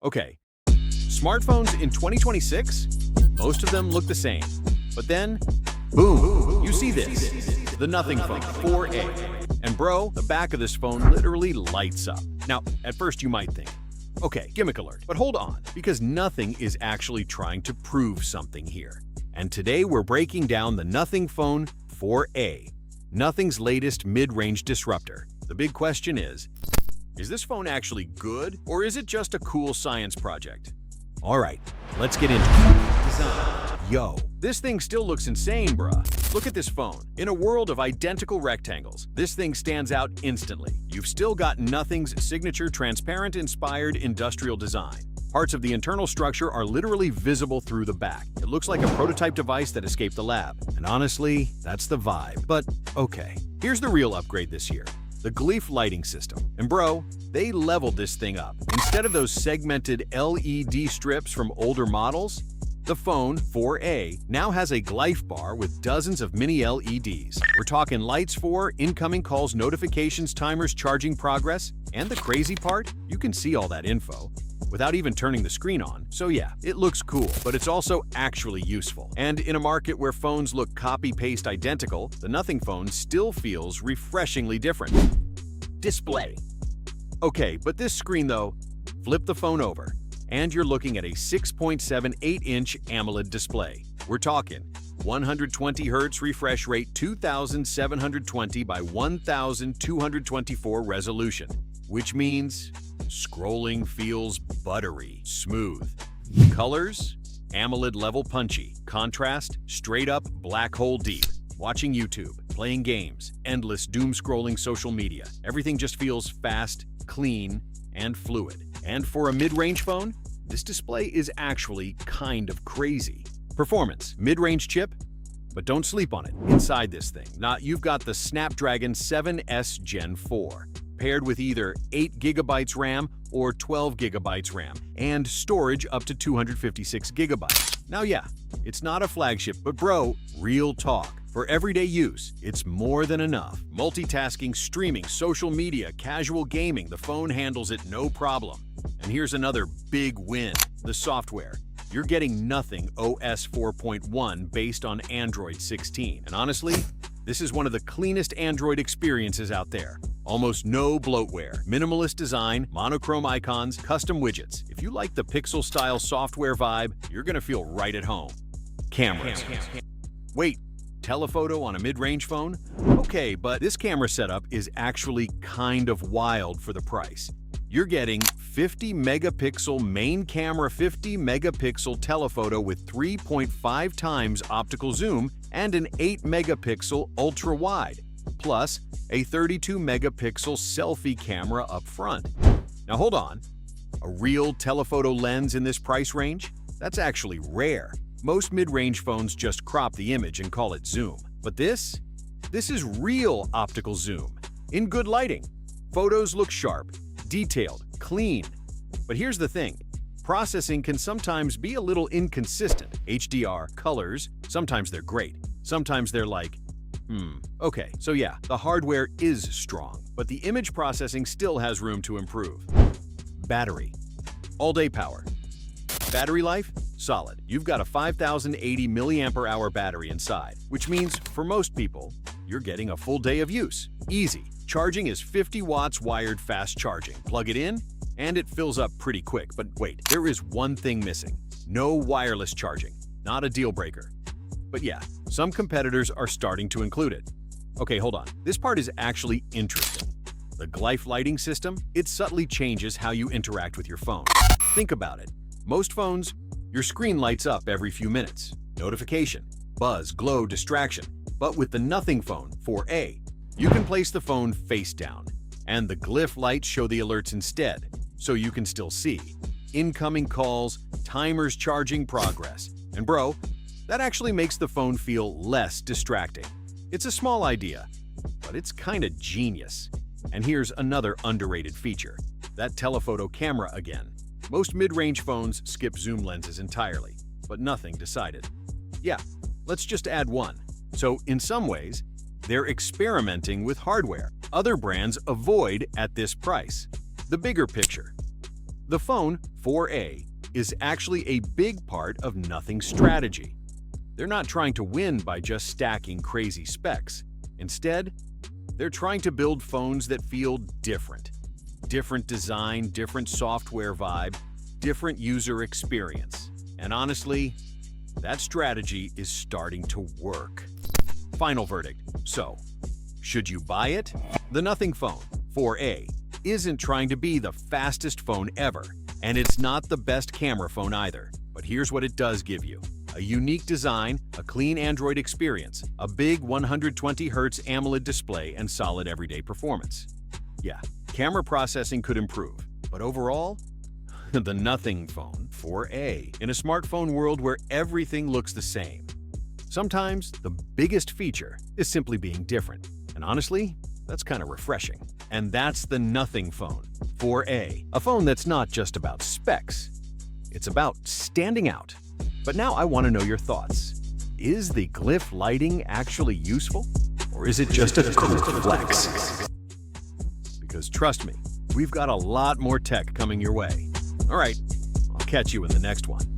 Okay, smartphones in 2026, most of them look the same. But then, boom, you see this, the Nothing Phone 4A. And bro, the back of this phone literally lights up. Now, at first you might think, okay, gimmick alert, but hold on, because Nothing is actually trying to prove something here. And today we're breaking down the Nothing Phone 4A, Nothing's latest mid-range disruptor. The big question is this phone actually good, or is it just a cool science project? All right, let's get into it. Design. Yo, this thing still looks insane, bruh. Look at this phone. In a world of identical rectangles, this thing stands out instantly. You've still got Nothing's signature transparent-inspired industrial design. Parts of the internal structure are literally visible through the back. It looks like a prototype device that escaped the lab. And honestly, that's the vibe. But okay, here's the real upgrade this year. The GLYPH lighting system. And bro, they leveled this thing up. Instead of those segmented LED strips from older models, the phone 4A now has a GLYPH bar with dozens of mini LEDs. We're talking lights for incoming calls, notifications, timers, charging progress, and the crazy part, you can see all that info without even turning the screen on. So yeah, it looks cool, but it's also actually useful. And in a market where phones look copy-paste identical, the Nothing Phone still feels refreshingly different. Display. Okay, but this screen though, flip the phone over, and you're looking at a 6.78-inch AMOLED display. We're talking 120 Hz refresh rate, 2720 by 1224 resolution, which means scrolling feels buttery smooth. Colors, AMOLED level punchy. Contrast, straight up black hole deep. Watching YouTube, playing games, endless doom scrolling social media. Everything just feels fast, clean, and fluid. And for a mid-range phone, this display is actually kind of crazy. Performance, mid-range chip, but don't sleep on it. Inside this thing, you've got the Snapdragon 7S Gen 4. Paired with either 8 GB RAM or 12 GB RAM, and storage up to 256 GB. Now yeah, it's not a flagship, but bro, real talk. For everyday use, it's more than enough. Multitasking, streaming, social media, casual gaming, the phone handles it no problem. And here's another big win, the software. You're getting Nothing OS 4.1 based on Android 16. And honestly, this is one of the cleanest Android experiences out there. Almost no bloatware, minimalist design, monochrome icons, custom widgets. If you like the pixel-style software vibe, you're gonna feel right at home. Cameras. Wait, telephoto on a mid-range phone? Okay, but this camera setup is actually kind of wild for the price. You're getting 50 megapixel main camera, 50 megapixel telephoto with 3.5 times optical zoom and an 8 megapixel ultra wide, plus a 32 megapixel selfie camera up front. Now hold on, a real telephoto lens in this price range? That's actually rare. Most mid-range phones just crop the image and call it zoom. But this is real optical zoom, in good lighting. Photos look sharp, detailed, clean. But here's the thing, processing can sometimes be a little inconsistent. HDR, colors, sometimes they're great, sometimes they're like, okay, so yeah, the hardware is strong, but the image processing still has room to improve. Battery. All-day power. Battery life? Solid. You've got a 5080 mAh battery inside, which means for most people, you're getting a full day of use. Easy. Charging is 50 watts wired fast charging. Plug it in, and it fills up pretty quick. But wait, there is one thing missing. No wireless charging. Not a deal breaker. But yeah, some competitors are starting to include it. Okay, hold on. This part is actually interesting. The GLYPH lighting system, it subtly changes how you interact with your phone. Think about it. Most phones, your screen lights up every few minutes. Notification, buzz, glow, distraction. But with the Nothing Phone 4A, you can place the phone face down, and the GLYPH lights show the alerts instead, so you can still see incoming calls, timers, charging progress. And bro, that actually makes the phone feel less distracting. It's a small idea, but it's kinda genius. And here's another underrated feature, that telephoto camera again. Most mid-range phones skip zoom lenses entirely, but Nothing decided, yeah, let's just add one. So in some ways, they're experimenting with hardware other brands avoid at this price. The bigger picture. The phone 4A is actually a big part of Nothing's strategy. They're not trying to win by just stacking crazy specs. Instead, they're trying to build phones that feel different. Different design, different software vibe, different user experience. And honestly, that strategy is starting to work. Final verdict. So, should you buy it? The Nothing Phone 4A isn't trying to be the fastest phone ever, and it's not the best camera phone either. But here's what it does give you. A unique design, a clean Android experience, a big 120Hz AMOLED display, and solid everyday performance. Yeah, camera processing could improve, but overall, the Nothing Phone 4A in a smartphone world where everything looks the same. Sometimes the biggest feature is simply being different, and honestly, that's kind of refreshing. And that's the Nothing Phone 4A, a phone that's not just about specs, it's about standing out. But now I want to know your thoughts. Is the GLYPH lighting actually useful? Or is it just a cool flex? Because trust me, we've got a lot more tech coming your way. All right, I'll catch you in the next one.